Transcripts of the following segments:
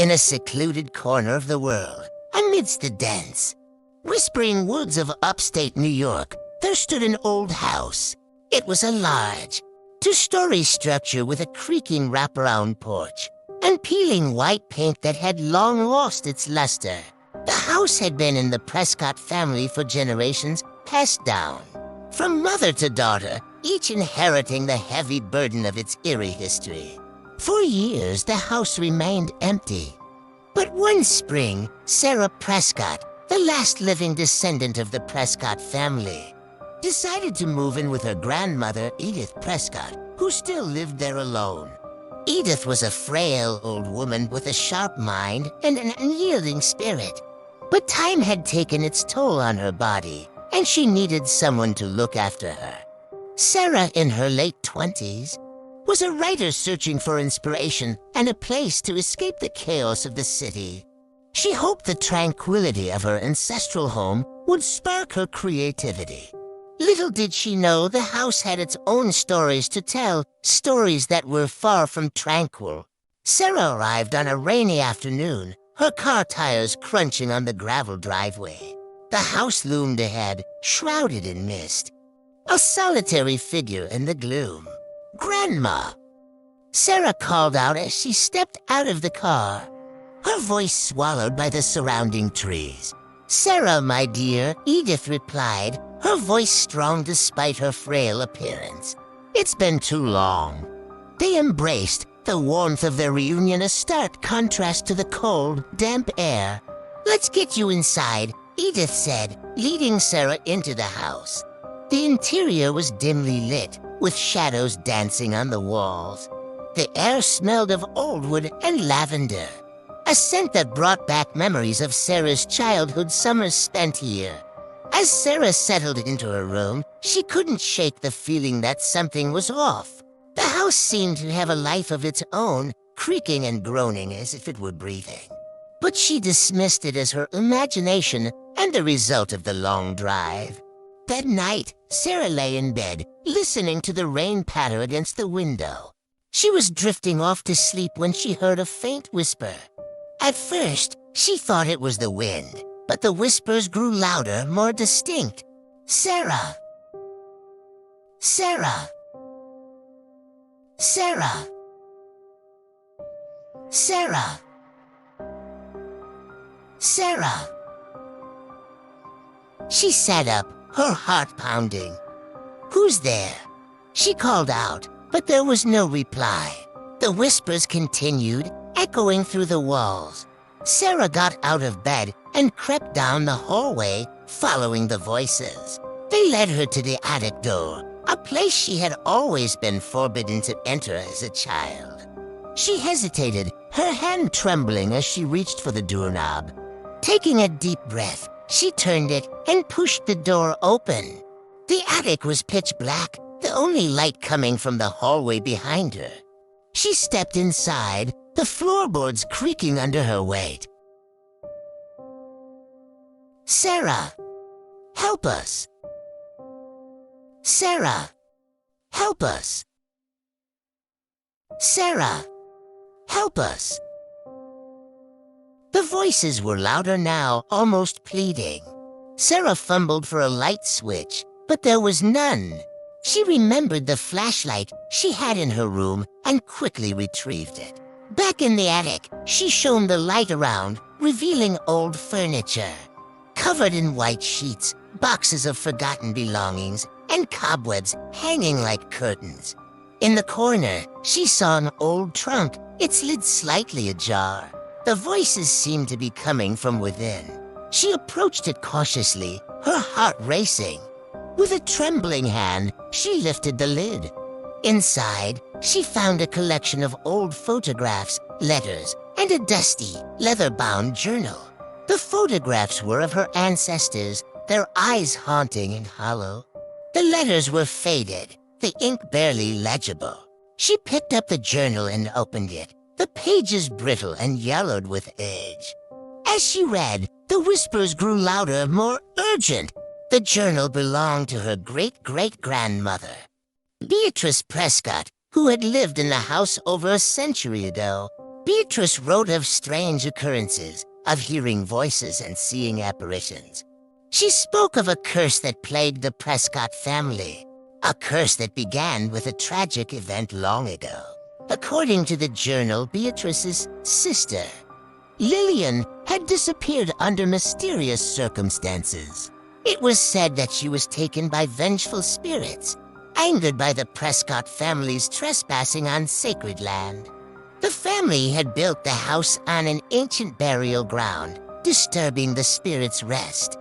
In a secluded corner of the world, amidst the dense, whispering woods of upstate New York, there stood an old house. It was a large, two-story structure with a creaking wraparound porch and peeling white paint that had long lost its luster. The house had been in the Prescott family for generations, passed down from mother to daughter, each inheriting the heavy burden of its eerie history. For years, the house remained empty. But one spring, Sarah Prescott, the last living descendant of the Prescott family, decided to move in with her grandmother, Edith Prescott, who still lived there alone. Edith was a frail old woman with a sharp mind and an unyielding spirit. But time had taken its toll on her body, and she needed someone to look after her. Sarah, in her late 20s, was a writer searching for inspiration and a place to escape the chaos of the city. She hoped the tranquility of her ancestral home would spark her creativity. Little did she know the house had its own stories to tell, stories that were far from tranquil. Sarah arrived on a rainy afternoon, her car tires crunching on the gravel driveway. The house loomed ahead, shrouded in mist. A solitary figure in the gloom. "Grandma!" Sarah called out as she stepped out of the car, her voice swallowed by the surrounding trees. "Sarah, my dear," Edith replied, her voice strong despite her frail appearance. "It's been too long." They embraced, the warmth of their reunion a stark contrast to the cold, damp air. "Let's get you inside," Edith said, leading Sarah into the house. The interior was dimly lit, with shadows dancing on the walls. The air smelled of old wood and lavender, a scent that brought back memories of Sarah's childhood summers spent here. As Sarah settled into her room, she couldn't shake the feeling that something was off. The house seemed to have a life of its own, creaking and groaning as if it were breathing. But she dismissed it as her imagination and the result of the long drive. That night, Sarah lay in bed, listening to the rain patter against the window. She was drifting off to sleep when she heard a faint whisper. At first, she thought it was the wind, but the whispers grew louder, more distinct. "Sarah! Sarah! Sarah! Sarah! Sarah!" She sat up, her heart pounding. "Who's there?" She called out, but there was no reply. The whispers continued, echoing through the walls. Sarah got out of bed and crept down the hallway, following the voices. They led her to the attic door, a place she had always been forbidden to enter as a child. She hesitated, her hand trembling as she reached for the doorknob. Taking a deep breath, she turned it and pushed the door open. The attic was pitch black, the only light coming from the hallway behind her. She stepped inside, the floorboards creaking under her weight. "Sarah, help us! Sarah, help us! Sarah, help us!" The voices were louder now, almost pleading. Sarah fumbled for a light switch, but there was none. She remembered the flashlight she had in her room and quickly retrieved it. Back in the attic, she shone the light around, revealing old furniture. Covered in white sheets, boxes of forgotten belongings, and cobwebs hanging like curtains. In the corner, she saw an old trunk, its lid slightly ajar. The voices seemed to be coming from within. She approached it cautiously, her heart racing. With a trembling hand, she lifted the lid. Inside, she found a collection of old photographs, letters, and a dusty, leather-bound journal. The photographs were of her ancestors, their eyes haunting and hollow. The letters were faded, the ink barely legible. She picked up the journal and opened it, the pages brittle and yellowed with age. As she read, the whispers grew louder, more urgent. The journal belonged to her great-great-grandmother, Beatrice Prescott, who had lived in the house over a century ago. Beatrice wrote of strange occurrences, of hearing voices and seeing apparitions. She spoke of a curse that plagued the Prescott family, a curse that began with a tragic event long ago. According to the journal, Beatrice's sister, Lillian, had disappeared under mysterious circumstances. It was said that she was taken by vengeful spirits, angered by the Prescott family's trespassing on sacred land. The family had built the house on an ancient burial ground, disturbing the spirits' rest.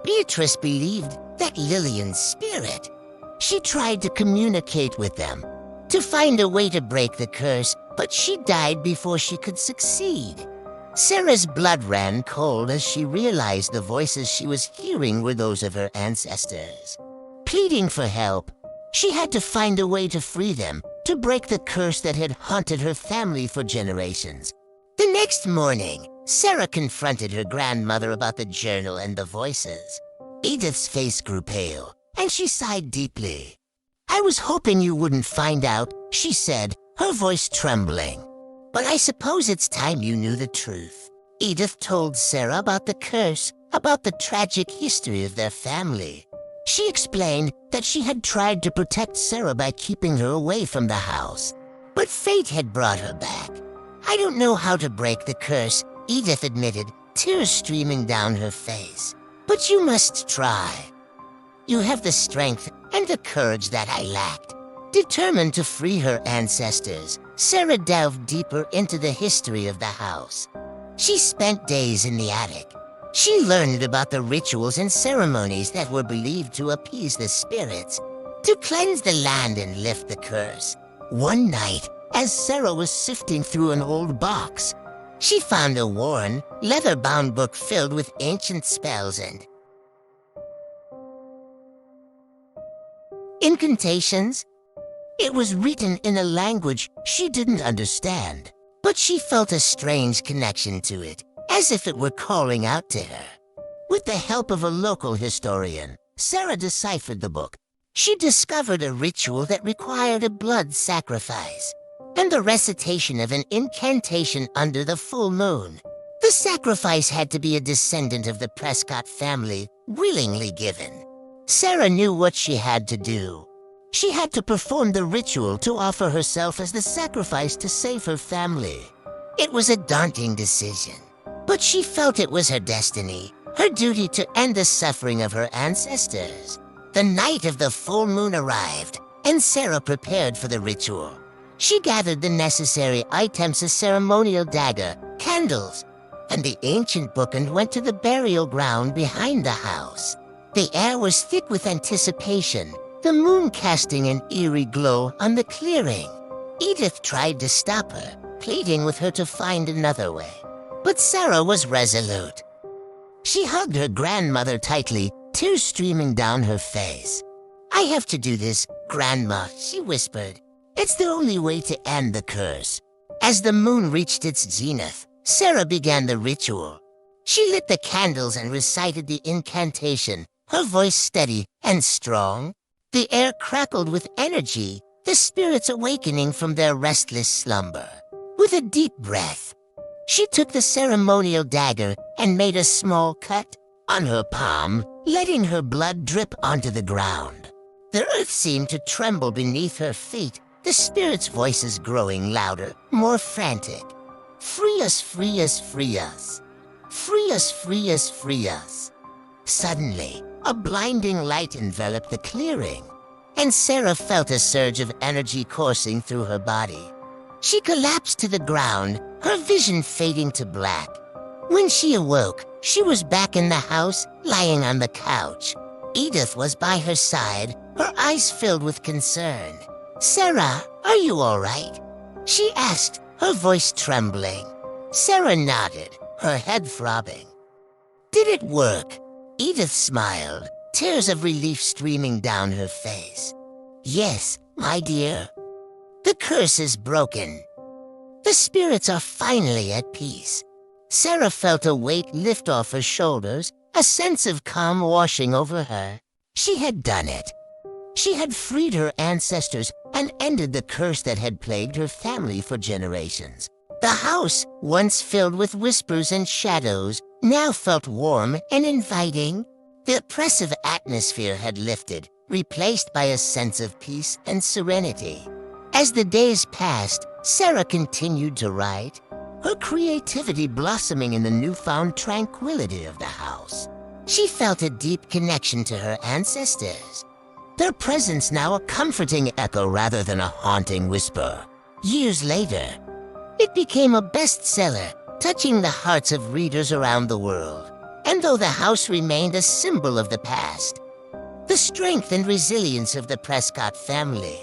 Beatrice believed that Lillian's spirit. She tried to communicate with them, to find a way to break the curse, but she died before she could succeed. Sarah's blood ran cold as she realized the voices she was hearing were those of her ancestors. Pleading for help, she had to find a way to free them, to break the curse that had haunted her family for generations. The next morning, Sarah confronted her grandmother about the journal and the voices. Edith's face grew pale, and she sighed deeply. "I was hoping you wouldn't find out," she said, her voice trembling. "But I suppose it's time you knew the truth." Edith told Sarah about the curse, about the tragic history of their family. She explained that she had tried to protect Sarah by keeping her away from the house, but fate had brought her back. "I don't know how to break the curse," Edith admitted, tears streaming down her face. "But you must try. You have the strength and the courage that I lacked." Determined to free her ancestors, Sarah delved deeper into the history of the house. She spent days in the attic. She learned about the rituals and ceremonies that were believed to appease the spirits, to cleanse the land and lift the curse. One night, as Sarah was sifting through an old box, she found a worn, leather-bound book filled with ancient spells and incantations. It was written in a language she didn't understand, but she felt a strange connection to it, as if it were calling out to her. With the help of a local historian, Sarah deciphered the book. She discovered a ritual that required a blood sacrifice and the recitation of an incantation under the full moon. The sacrifice had to be a descendant of the Prescott family, willingly given. Sarah knew what she had to do. She had to perform the ritual to offer herself as the sacrifice to save her family. It was a daunting decision, but she felt it was her destiny, her duty to end the suffering of her ancestors. The night of the full moon arrived, and Sarah prepared for the ritual. She gathered the necessary items: a ceremonial dagger, candles, and the ancient book, and went to the burial ground behind the house. The air was thick with anticipation, the moon casting an eerie glow on the clearing. Edith tried to stop her, pleading with her to find another way. But Sarah was resolute. She hugged her grandmother tightly, tears streaming down her face. "I have to do this, Grandma," she whispered. "It's the only way to end the curse." As the moon reached its zenith, Sarah began the ritual. She lit the candles and recited the incantation, her voice steady and strong. The air crackled with energy, the spirits awakening from their restless slumber. With a deep breath, she took the ceremonial dagger and made a small cut on her palm, letting her blood drip onto the ground. The earth seemed to tremble beneath her feet, the spirits' voices growing louder, more frantic. "Free us, free us, free us. Free us, free us, free us." Suddenly, a blinding light enveloped the clearing, and Sarah felt a surge of energy coursing through her body. She collapsed to the ground, her vision fading to black. When she awoke, she was back in the house, lying on the couch. Edith was by her side, her eyes filled with concern. "Sarah, are you all right?" she asked, her voice trembling. Sarah nodded, her head throbbing. "Did it work?" Edith smiled, tears of relief streaming down her face. "Yes, my dear. The curse is broken. The spirits are finally at peace." Sarah felt a weight lift off her shoulders, a sense of calm washing over her. She had done it. She had freed her ancestors and ended the curse that had plagued her family for generations. The house, once filled with whispers and shadows, now felt warm and inviting. The oppressive atmosphere had lifted, replaced by a sense of peace and serenity. As the days passed, Sarah continued to write, her creativity blossoming in the newfound tranquility of the house. She felt a deep connection to her ancestors, their presence now a comforting echo rather than a haunting whisper. Years later, it became a bestseller, touching the hearts of readers around the world. And though the house remained a symbol of the past, the strength and resilience of the Prescott family,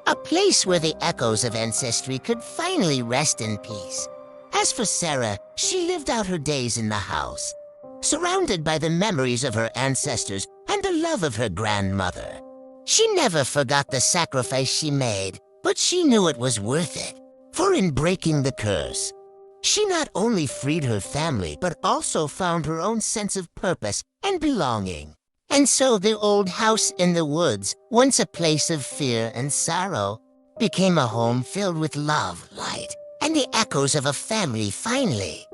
a place where the echoes of ancestry could finally rest in peace. As for Sarah, she lived out her days in the house, surrounded by the memories of her ancestors and the love of her grandmother. She never forgot the sacrifice she made, but she knew it was worth it. For in breaking the curse, she not only freed her family, but also found her own sense of purpose and belonging. And so the old house in the woods, once a place of fear and sorrow, became a home filled with love, light, and the echoes of a family finally